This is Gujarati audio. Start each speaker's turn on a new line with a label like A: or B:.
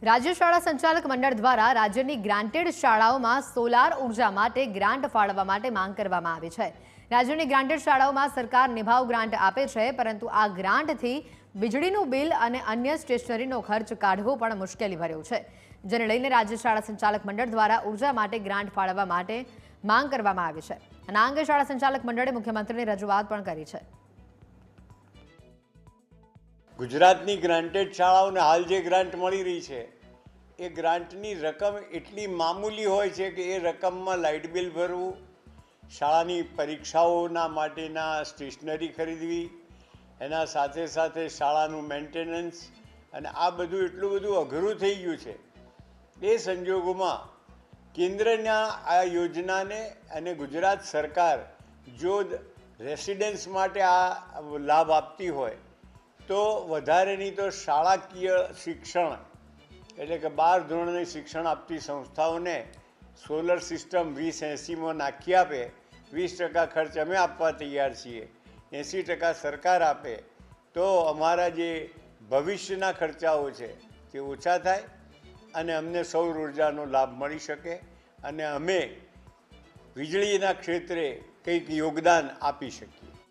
A: રાજ્ય શાળા સંચાલક મંડળ દ્વારા રાજ્યની ગ્રાન્ટેડ શાળાઓમાં સોલાર ઉર્જા માટે ગ્રાન્ટ ફાળવવા માટે માંગ કરવામાં આવી છે। રાજ્યની ગ્રાન્ટેડ શાળાઓમાં સરકાર નિભાવ ગ્રાન્ટ આપે છે, પરંતુ આ ગ્રાન્ટથી વીજળીનું બિલ અને અન્ય સ્ટેશનરીનો ખર્ચ કાઢવો પણ મુશ્કેલી ભર્યો છે, જેને લઈને રાજ્ય શાળા સંચાલક મંડળ દ્વારા ઉર્જા માટે ગ્રાન્ટ ફાળવવા માટે માંગ કરવામાં આવી છે। અને આ અંગે શાળા સંચાલક મંડળે મુખ્યમંત્રીને રજૂઆત પણ કરી છે।
B: ગુજરાતની ગ્રાન્ટેડ શાળાઓને હાલ જે ગ્રાન્ટ મળી રહી છે એ ગ્રાન્ટની રકમ એટલી મામૂલી હોય છે કે એ રકમમાં લાઇટ બિલ ભરવું, શાળાની પરીક્ષાઓના માટેના સ્ટેશનરી ખરીદવી, એના સાથે સાથે શાળાનું મેન્ટેનન્સ અને આ બધું એટલું બધું અઘરું થઈ ગયું છે। એ સંજોગોમાં કેન્દ્રના આ યોજનાને અને ગુજરાત સરકાર જો રેસિડેન્સ માટે આ લાભ આપતી હોય તો વધારેની તો શાળાકીય શિક્ષણ એટલે કે 12 ધોરણની શિક્ષણ આપતી સંસ્થાઓને સોલર સિસ્ટમ 2080માં નાખી આપે, 20% ખર્ચ અમે આપવા તૈયાર છીએ, 80% સરકાર આપે તો અમારા જે ભવિષ્યના ખર્ચાઓ છે તે ઓછા થાય અને અમને સૌર ઉર્જાનો લાભ મળી શકે અને અમે વીજળીના ક્ષેત્રે કંઈક યોગદાન આપી શકીએ।